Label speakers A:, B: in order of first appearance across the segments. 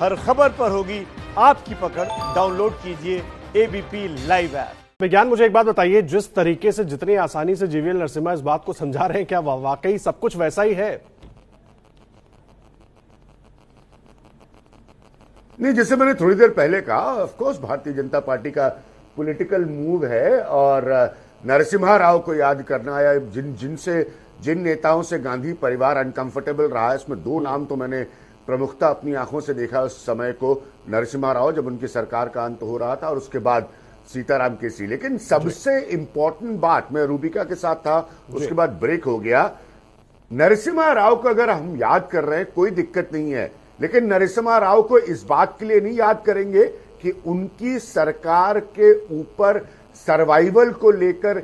A: हर खबर पर होगी आपकी पकड़। डाउनलोड कीजिए एबीपी लाइव ऐप।
B: विज्ञान, मुझे एक बात बताइए, जिस तरीके से जितनी आसानी से जीवीएल नरसिम्हा इस बात को समझा रहे हैं, क्या वाकई सब कुछ वैसा ही है?
C: नहीं, जैसे मैंने थोड़ी देर पहले कहा, of course Bharatiya Janata party का पॉलिटिकल मूव है और नरसिम्हा राव को याद करना या जिन नेताओं से गांधी परिवार अनकंफर्टेबल रहा है, इसमें दो नाम तो मैंने प्रमुखता अपनी आंखों से देखा उस समय को। नरसिम्हा राव जब उनकी सरकार का अंत हो रहा था और उसके बाद सीताराम केसरी। लेकिन सबसे इंपॉर्टेंट बात, मैं रूबिका के साथ था, उसके बाद ब्रेक हो गया। नरसिम्हा राव को अगर हम याद कर रहे हैं कोई दिक्कत नहीं है, लेकिन नरसिम्हा राव को इस बात के लिए नहीं याद करेंगे कि उनकी सरकार के ऊपर सर्वाइवल को लेकर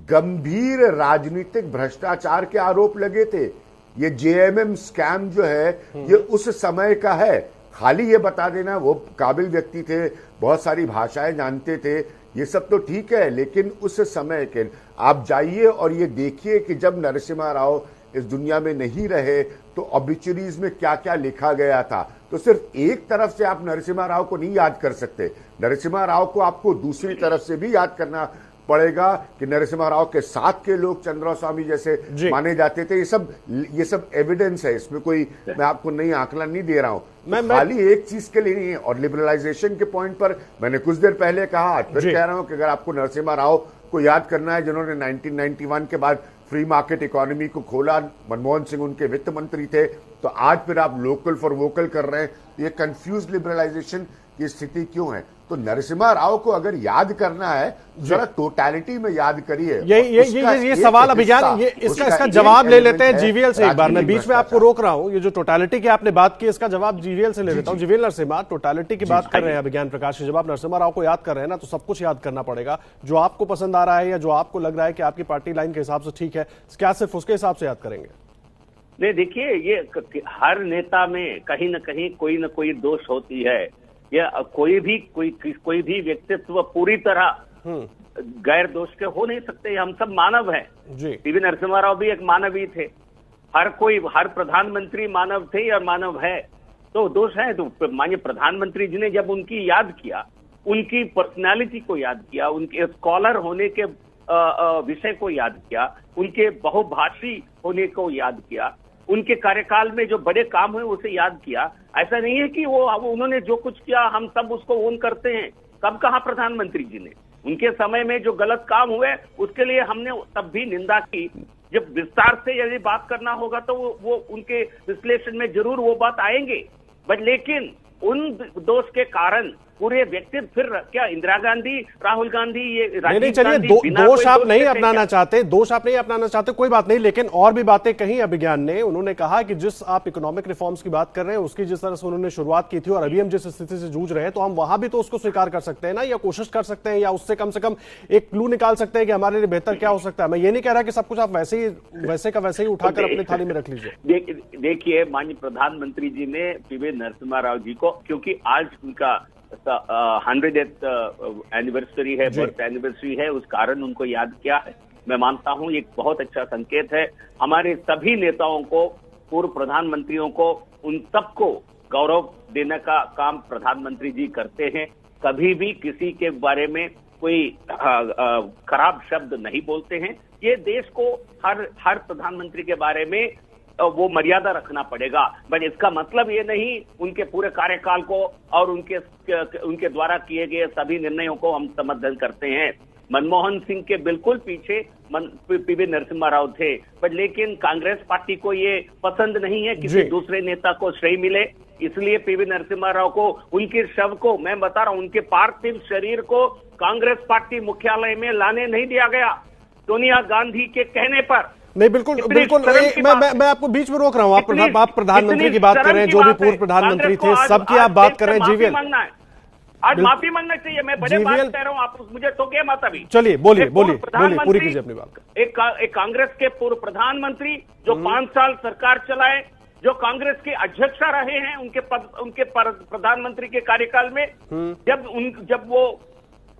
C: गंभीर राजनीतिक भ्रष्टाचार के आरोप लगे थे। ये जेएमएम स्कैम जो है ये उस समय का है। खाली ये बता देना वो काबिल व्यक्ति थे, बहुत सारी भाषाएं जानते थे, ये सब तो ठीक है, लेकिन उस समय के आप जाइए और ये देखिए कि जब नरसिम्हा राव इस दुनिया में नहीं रहे तो ऑब्ituaries में क्या क्या लिखा गया था। तो सिर्फ एक तरफ से आप नरसिम्हा राव को नहीं याद कर सकते, नरसिम्हा राव को आपको दूसरी तरफ से भी याद करना पड़ेगा कि नरसिम्हा राव के साथ के लोग चंद्रराव स्वामी जैसे माने जाते थे। ये सब एविडेंस है, इसमें कोई मैं आपको नई आकलन नहीं दे रहा हूं। खाली एक चीज के लिए नहीं है। और लिबरलाइजेशन के पॉइंट पर मैंने कुछ देर पहले कहा, आज फिर कह रहा हूं कि अगर आपको नरसिम्हा राव को याद करना है जिन्होंने 1991 के बाद फ्री मार्केट इकोनॉमी को खोला, मनमोहन सिंह उनके वित्त मंत्री थे, तो आज फिर आप लोकल फॉर वोकल कर रहे हैं। ये कंफ्यूज लिबरलाइजेशन की स्थिति क्यों है? तो नरसिम्हा राव को अगर याद करना है जरा टोटलिटी में याद करिए।
B: ये सवाल अभिज्ञान, इसका जवाब ले लेते हैं जीवीएल से। एक बार मैं बीच में आपको रोक रहा हूं, ये जो टोटलिटी की आपने बात की इसका जवाब जीवीएल से ले लेता हूं। जीवीएल नरसिम्हा, टोटलिटी की बात कर रहे हैं अभिज्ञान प्रकाश, जब आप नरसिम्हा राव को याद कर रहे हैं ना, तो सब कुछ याद करना पड़ेगा जो आपको पसंद आ रहा है या जो आपको लग रहा है कि आपकी पार्टी लाइन के हिसाब से ठीक है, क्या सिर्फ उसके हिसाब से याद करेंगे?
D: नहीं, देखिए, ये हर नेता में कहीं ना कहीं कोई ना कोई दोष होती है। या कोई भी व्यक्तित्व पूरी तरह गैर दोष के हो नहीं सकते। हम सब मानव हैं। पीवी नरसिम्हा राव भी एक मानव ही थे। हर प्रधानमंत्री मानव थे या मानव है, तो दोष है। तो माननीय प्रधानमंत्री जी ने जब उनकी याद किया, उनकी पर्सनालिटी को याद किया, उनके स्कॉलर होने के विषय को याद किया, उनके बहुभाषी होने को याद किया, उनके कार्यकाल में जो बड़े काम हुए उसे याद किया। ऐसा नहीं है कि उन्होंने जो कुछ किया हम सब उसको ओन करते हैं। कब कहा प्रधानमंत्री जी ने? उनके समय में जो गलत काम हुए उसके लिए हमने तब भी निंदा की। जब विस्तार से यदि बात करना होगा तो वो उनके विश्लेषण में जरूर वो बात आएंगे। बट लेकिन उन दोष के कारण पूरे व्यक्ति फिर क्या इंदिरा गांधी, राहुल गांधी, ये
B: नहीं, चलिए, दोष आप नहीं अपनाना चाहते, कोई बात नहीं, लेकिन और भी बातें कही अभिज्ञान ने। उन्होंने कहा कि जिस आप इकोनॉमिक रिफॉर्म्स की बात कर रहे हैं उसकी जिस तरह से उन्होंने शुरुआत की थी और अभी हम जिस स्थिति से जूझ रहे हैं, तो हम वहां भी तो उसको स्वीकार कर सकते हैं ना, या कोशिश कर सकते हैं, या उससे कम से कम एक क्लू निकाल सकते हैं कि हमारे लिए बेहतर क्या हो सकता है। मैं ये नहीं कह रहा कि सब कुछ आप वैसे का वैसे ही उठाकर अपनी थाली में रख लीजिए।
D: देखिए, माननीय प्रधानमंत्री जी ने पीवी नरसिम्हा राव जी को, क्योंकि आज उनका 100th एनिवर्सरी है, बर्थ एनिवर्सरी है, उस कारण उनको याद किया है। मैं मानता हूं ये एक बहुत अच्छा संकेत है। हमारे सभी नेताओं को, पूर्व प्रधानमंत्रियों को, उन सबको गौरव देने का काम प्रधानमंत्री जी करते हैं। कभी भी किसी के बारे में कोई खराब शब्द नहीं बोलते हैं। ये देश को हर प्रधानमंत्री के बारे में वो मर्यादा रखना पड़ेगा। बट इसका मतलब ये नहीं उनके पूरे कार्यकाल को और उनके द्वारा किए गए सभी निर्णयों को हम समर्थन करते हैं। मनमोहन सिंह के बिल्कुल पीछे पीवी नरसिम्हा राव थे, बट लेकिन कांग्रेस पार्टी को ये पसंद नहीं है किसी दूसरे नेता को श्रेय मिले, इसलिए पीवी नरसिम्हा राव को, उनके शव को, मैं बता रहा हूं, उनके पार्थिव शरीर को कांग्रेस पार्टी मुख्यालय में लाने नहीं दिया गया सोनिया गांधी के कहने पर।
B: नहीं, बिल्कुल, मैं आपको बीच में रोक रहा हूँ। आप प्रधानमंत्री की बात कर रहे हैं, जो भी पूर्व प्रधाधानमंत्री थे सबकी आप बात कर रहे हैं। जीवीएल,
D: आज माफी मांगना चाहिए। मैं बड़े बात कह रहा हूँ, आप मुझे टोके मत अभी।
B: चलिए, बोलिए, पूरी कीजिए अपनी बात।
D: एक कांग्रेस के पूर्व प्रधानमंत्री जो 5 साल सरकार चलाए, जो कांग्रेस के अध्यक्ष रहे हैं, उनके प्रधानमंत्री के कार्यकाल में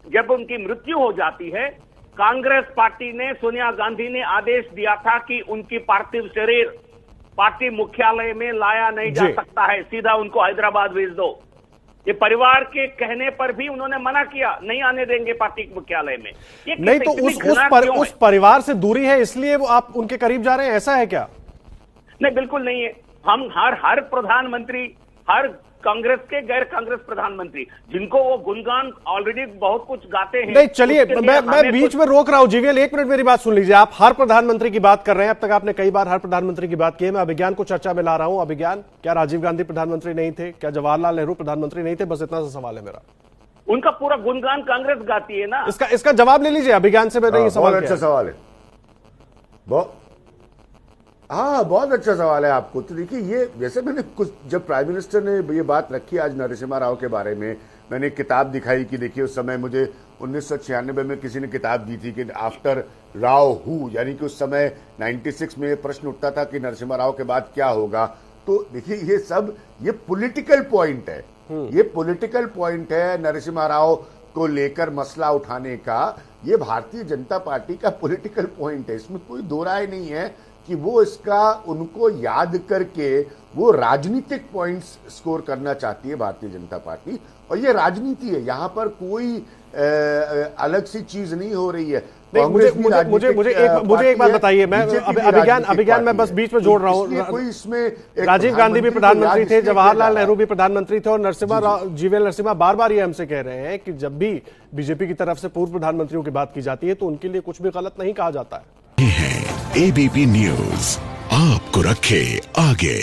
D: जब उनकी मृत्यु हो जाती है, कांग्रेस पार्टी ने, सोनिया गांधी ने आदेश दिया था कि उनकी पार्थिव शरीर पार्टी मुख्यालय में लाया नहीं जा
B: जी।
D: सकता है, सीधा उनको हैदराबाद भेज दो। ये परिवार के कहने पर भी उन्होंने मना किया, नहीं आने देंगे पार्टी के मुख्यालय में। ये
B: नहीं तो
D: इतनी घृणा क्यों है?
B: उस परिवार से दूरी है इसलिए वो आप उनके करीब जा रहे हैं, ऐसा है क्या?
D: नहीं, बिल्कुल नहीं है। हम हर प्रधानमंत्री, हर कांग्रेस के गैर कांग्रेस प्रधानमंत्री जिनको वो गुणगान ऑलरेडी बहुत कुछ गाते हैं।
B: नहीं चलिए,
D: उसके लिए
B: मैं
D: हमें
B: बीच में रोक रहा हूं जीवीएल, एक मिनट मेरी बात सुन लीजिए। आप हर प्रधानमंत्री की बात कर रहे हैं, अब तक आपने कई बार हर प्रधानमंत्री की बात की है। मैं अभिज्ञान को चर्चा में ला रहा हूं। अभिज्ञान, क्या राजीव गांधी प्रधानमंत्री नहीं थे? क्या जवाहरलाल नेहरू प्रधानमंत्री नहीं थे? बस इतना सा सवाल है मेरा।
D: उनका पूरा गुणगान कांग्रेस गाती है ना।
B: इसका जवाब ले लीजिए। अभिज्ञान से मैंने ये सवाल
C: बहुत अच्छा सवाल है। बहुत अच्छा सवाल है आपको। तो देखिए, ये जैसे मैंने कुछ, जब प्राइम मिनिस्टर ने ये बात रखी आज नरसिम्हा राव के बारे में, मैंने एक किताब दिखाई कि देखिए उस समय मुझे 1996 में किसी ने किताब दी थी कि आफ्टर राव हु, यानी कि उस समय 96 में प्रश्न उठता था कि नरसिम्हा राव के बाद क्या होगा। तो देखिए ये सब ये पॉलिटिकल पॉइंट है, ये पॉलिटिकल पॉइंट है नरसिम्हा राव को लेकर मसला उठाने का। ये भारतीय जनता पार्टी का पॉलिटिकल पॉइंट है, इसमें कोई दो राय नहीं है कि वो इसका उनको याद करके वो राजनीतिक पॉइंट्स स्कोर करना चाहती है भारतीय जनता पार्टी, और ये राजनीति है। यहां पर कोई अलग सी चीज नहीं हो रही है।
B: मुझे एक बात बताइए। मैं अभिज्ञान मैं बस बीच में जोड़ रहा हूं। राजीव गांधी भी प्रधानमंत्री थे, जवाहरलाल नेहरू भी प्रधानमंत्री थे, और जीवीएल नरसिम्हा बार बार ये हमसे कह रहे हैं कि जब भी बीजेपी की तरफ से पूर्व प्रधानमंत्रियों की बात की जाती है तो उनके लिए कुछ भी गलत नहीं कहा जाता है।
E: एबीपी न्यूज आपको रखे आगे।